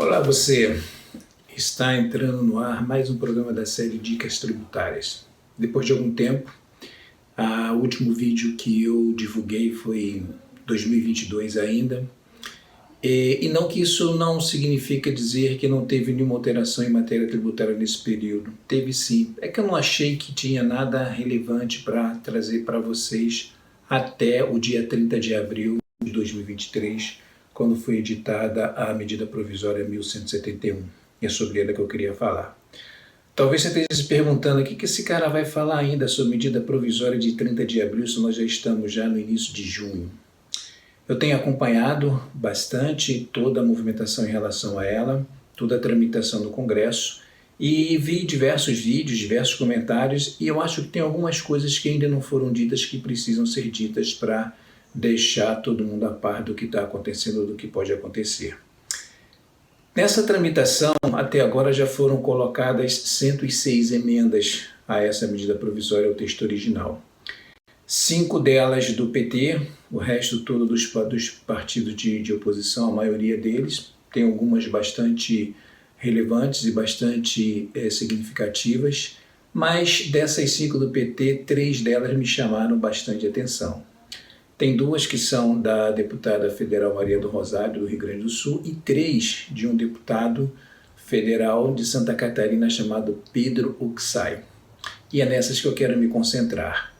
Olá, você está entrando no ar mais um programa da série Dicas Tributárias. Depois de algum tempo, o último vídeo que eu divulguei foi em 2022 ainda, e não que isso não significa dizer que não teve nenhuma alteração em matéria tributária nesse período. Teve sim. É que eu não achei que tinha nada relevante para trazer para vocês até o dia 30 de abril de 2023, quando foi editada a medida provisória 1171. E é sobre ela que eu queria falar. Talvez você esteja se perguntando o que esse cara vai falar ainda sobre medida provisória de 30 de abril, se nós já estamos já no início de junho. Eu tenho acompanhado bastante toda a movimentação em relação a ela, toda a tramitação no Congresso, e vi diversos vídeos, diversos comentários, e eu acho que tem algumas coisas que ainda não foram ditas que precisam ser ditas para deixar todo mundo a par do que está acontecendo ou do que pode acontecer. Nessa tramitação, até agora já foram colocadas 106 emendas a essa medida provisória ao texto original. 5 delas do PT, o resto todo dos partidos de oposição, a maioria deles. Tem algumas bastante relevantes e bastante significativas, mas dessas 5 do PT, 3 delas me chamaram bastante atenção. Tem 2 que são da deputada federal Maria do Rosário, do Rio Grande do Sul, e 3 de um deputado federal de Santa Catarina chamado Pedro Uxai. E é nessas que eu quero me concentrar.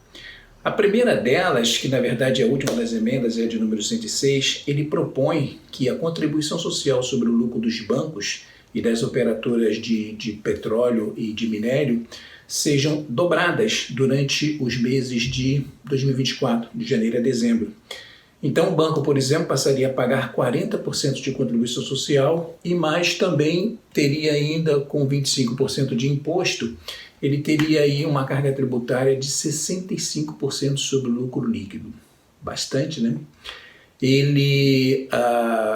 A primeira delas, que na verdade é a última das emendas, é a de número 106, ele propõe que a contribuição social sobre o lucro dos bancos e das operadoras de petróleo e de minério sejam dobradas durante os meses de 2024, de janeiro a dezembro. Então o banco, por exemplo, passaria a pagar 40% de contribuição social e mais também teria ainda com 25% de imposto, ele teria aí uma carga tributária de 65% sobre o lucro líquido. Bastante, né? Ele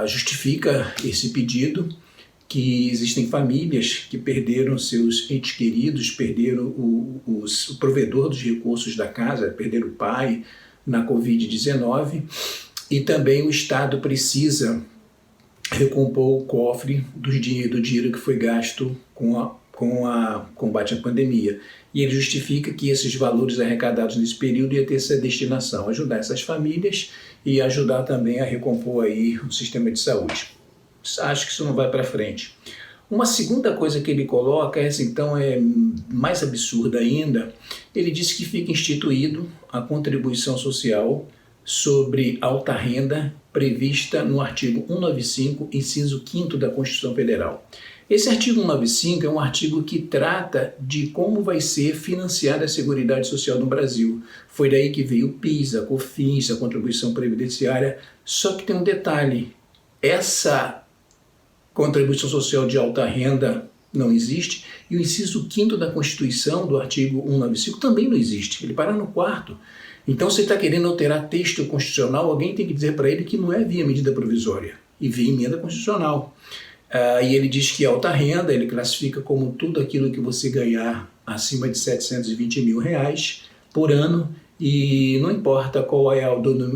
justifica esse pedido que existem famílias que perderam seus entes queridos, perderam o provedor dos recursos da casa, perderam o pai na Covid-19, e também o Estado precisa recompor o cofre do dinheiro que foi gasto com o combate à pandemia. E ele justifica que esses valores arrecadados nesse período ia ter essa destinação, ajudar essas famílias e ajudar também a recompor aí o sistema de saúde. Acho que isso não vai para frente. Uma segunda coisa que ele coloca, essa então é mais absurda ainda, ele diz que fica instituído a contribuição social sobre alta renda prevista no artigo 195, inciso 5º da Constituição Federal. Esse artigo 195 é um artigo que trata de como vai ser financiada a Seguridade Social no Brasil. Foi daí que veio o PIS, a COFINS, a contribuição previdenciária, só que tem um detalhe, essa contribuição social de alta renda não existe, e o inciso 5º da Constituição, do artigo 195, também não existe, ele para no 4º. Então, se está querendo alterar texto constitucional, alguém tem que dizer para ele que não é via medida provisória, e via emenda constitucional. E ele diz que alta renda, ele classifica como tudo aquilo que você ganhar acima de R$720 mil por ano, e não importa qual é a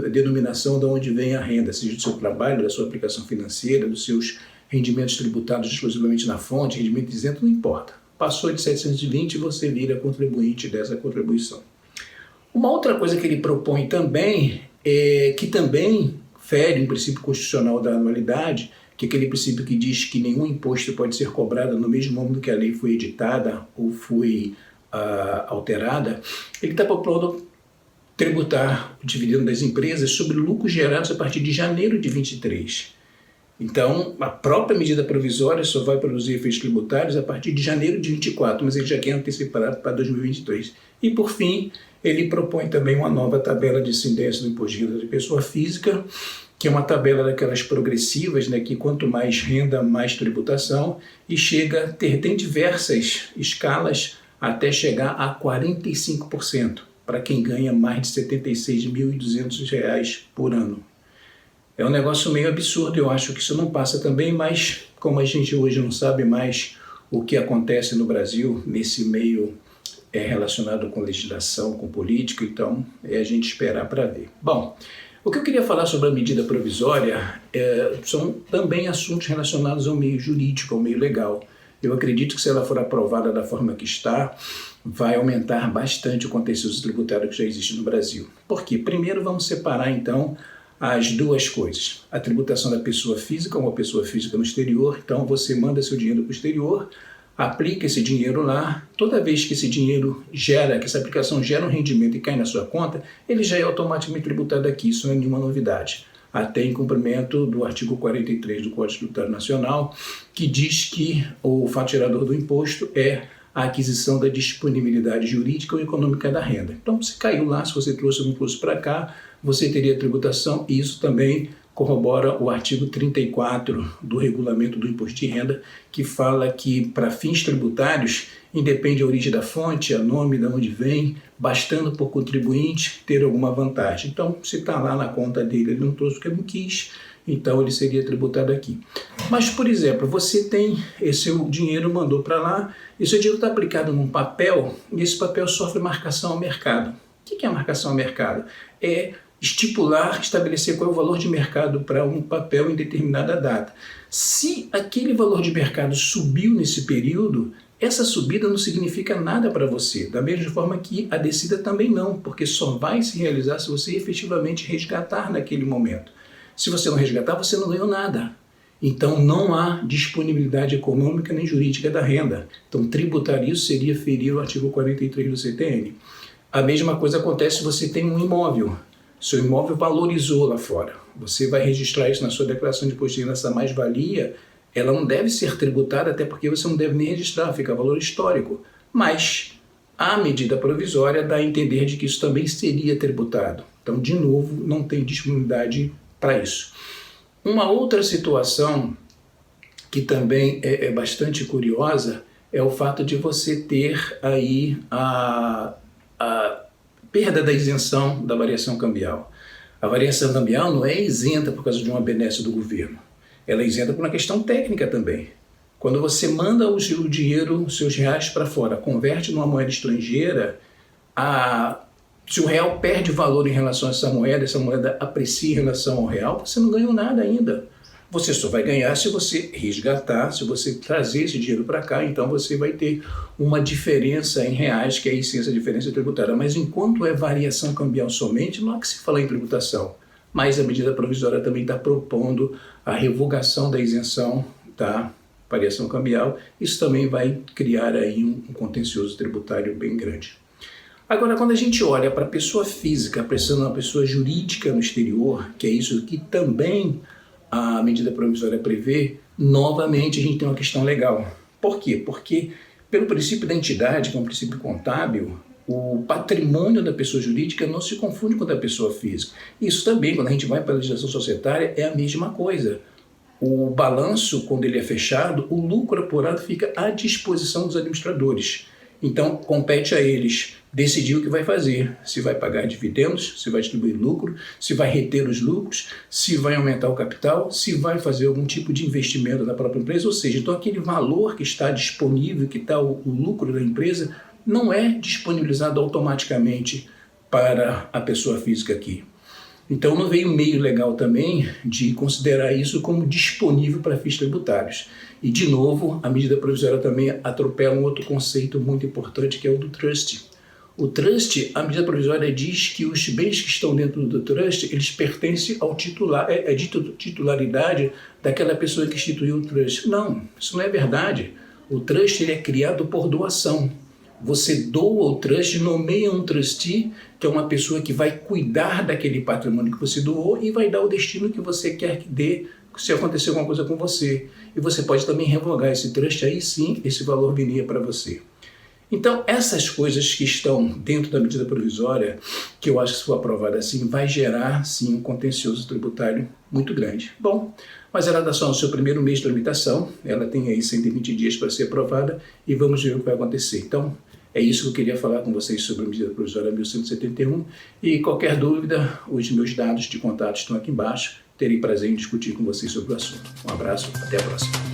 denominação de onde vem a renda, seja do seu trabalho, da sua aplicação financeira, dos seus rendimentos tributados exclusivamente na fonte, rendimento isento, não importa. Passou de 720, você vira contribuinte dessa contribuição. Uma outra coisa que ele propõe também, que também fere um princípio constitucional da anualidade, que é aquele princípio que diz que nenhum imposto pode ser cobrado no mesmo momento que a lei foi editada ou foi alterada, ele está propondo tributar o dividendo das empresas sobre lucros gerados a partir de janeiro de 23. Então, a própria medida provisória só vai produzir efeitos tributários a partir de janeiro de 24, mas ele já quer antecipar para 2023. E, por fim, ele propõe também uma nova tabela de incidência do imposto de renda de pessoa física, que é uma tabela daquelas progressivas, né, que quanto mais renda, mais tributação, e tem diversas escalas até chegar a 45%, para quem ganha mais de R$ 76.200 por ano. É um negócio meio absurdo, eu acho que isso não passa também, mas como a gente hoje não sabe mais o que acontece no Brasil, nesse meio relacionado com legislação, com política, então é a gente esperar para ver. Bom, O que eu queria falar sobre a medida provisória são também assuntos relacionados ao meio jurídico, ao meio legal. Eu acredito que se ela for aprovada da forma que está, vai aumentar bastante o contencioso tributário que já existe no Brasil. Por quê? Primeiro vamos separar então as duas coisas. A tributação da pessoa física, uma pessoa física no exterior, então você manda seu dinheiro para o exterior, aplica esse dinheiro lá, toda vez que esse dinheiro gera, que essa aplicação gera um rendimento e cai na sua conta, ele já é automaticamente tributado aqui, isso não é nenhuma novidade. Até em cumprimento do artigo 43 do Código Tributário Nacional, que diz que o fato gerador do imposto é a aquisição da disponibilidade jurídica ou econômica da renda. Então, se caiu lá, se você trouxe um imposto para cá, você teria tributação, e isso também corrobora o artigo 34 do Regulamento do Imposto de Renda, que fala que, para fins tributários, independe a origem da fonte, a nome, de onde vem, bastando por contribuinte ter alguma vantagem. Então, se está lá na conta dele, ele não trouxe porque não quis, então ele seria tributado aqui. Mas, por exemplo, você tem esse seu dinheiro, mandou para lá, e seu dinheiro está aplicado num papel, e esse papel sofre marcação ao mercado. O que é marcação ao mercado? É estabelecer qual é o valor de mercado para um papel em determinada data. Se aquele valor de mercado subiu nesse período, essa subida não significa nada para você, da mesma forma que a descida também não, porque só vai se realizar se você efetivamente resgatar naquele momento. Se você não resgatar, você não ganhou nada. Então não há disponibilidade econômica nem jurídica da renda. Então tributar isso seria ferir o artigo 43 do CTN. A mesma coisa acontece se você tem um imóvel. Seu imóvel valorizou lá fora. Você vai registrar isso na sua declaração de imposto de renda, essa mais-valia, ela não deve ser tributada, até porque você não deve nem registrar, fica valor histórico. Mas a medida provisória dá a entender de que isso também seria tributado. Então, de novo, não tem disponibilidade para isso. Uma outra situação que também é bastante curiosa é o fato de você ter aí a perda da isenção da variação cambial. A variação cambial não é isenta por causa de uma benesse do governo. Ela é isenta por uma questão técnica também. Quando você manda o seu dinheiro, os seus reais para fora, converte numa moeda estrangeira, se o real perde valor em relação a essa moeda aprecia em relação ao real, você não ganhou nada ainda. Você só vai ganhar se você resgatar, se você trazer esse dinheiro para cá, então você vai ter uma diferença em reais, que é isso, essa diferença tributária. Mas enquanto é variação cambial somente, não há que se falar em tributação. Mas a medida provisória também está propondo a revogação da isenção da variação cambial. Isso também vai criar aí um contencioso tributário bem grande. Agora, quando a gente olha para a pessoa física pressionando uma pessoa jurídica no exterior, que é isso que também a medida provisória prevê, novamente a gente tem uma questão legal. Por quê? Porque, pelo princípio da entidade, que é um princípio contábil, o patrimônio da pessoa jurídica não se confunde com o da pessoa física. Isso também, quando a gente vai para a legislação societária, é a mesma coisa. O balanço, quando ele é fechado, o lucro apurado fica à disposição dos administradores. Então, compete a eles decidir o que vai fazer, se vai pagar dividendos, se vai distribuir lucro, se vai reter os lucros, se vai aumentar o capital, se vai fazer algum tipo de investimento na própria empresa, ou seja, então aquele valor que está disponível, que está o lucro da empresa, não é disponibilizado automaticamente para a pessoa física aqui. Então não veio meio legal também de considerar isso como disponível para fins tributários. E de novo, a medida provisória também atropela um outro conceito muito importante, que é o do trust. O trust, a medida provisória diz que os bens que estão dentro do trust, eles pertencem ao titular, de titularidade daquela pessoa que instituiu o trust. Não, isso não é verdade. O trust ele é criado por doação. Você doa o trust, nomeia um trustee, que é uma pessoa que vai cuidar daquele patrimônio que você doou e vai dar o destino que você quer que dê se acontecer alguma coisa com você. E você pode também revogar esse trust, aí sim esse valor viria para você. Então, essas coisas que estão dentro da medida provisória, que eu acho que se for aprovada assim, vai gerar sim um contencioso tributário muito grande. Bom, mas ela está só no seu primeiro mês de tramitação, ela tem aí 120 dias para ser aprovada e vamos ver o que vai acontecer. Então, é isso que eu queria falar com vocês sobre a medida provisória 1171 e qualquer dúvida, os meus dados de contato estão aqui embaixo. Terei prazer em discutir com vocês sobre o assunto. Um abraço, até a próxima.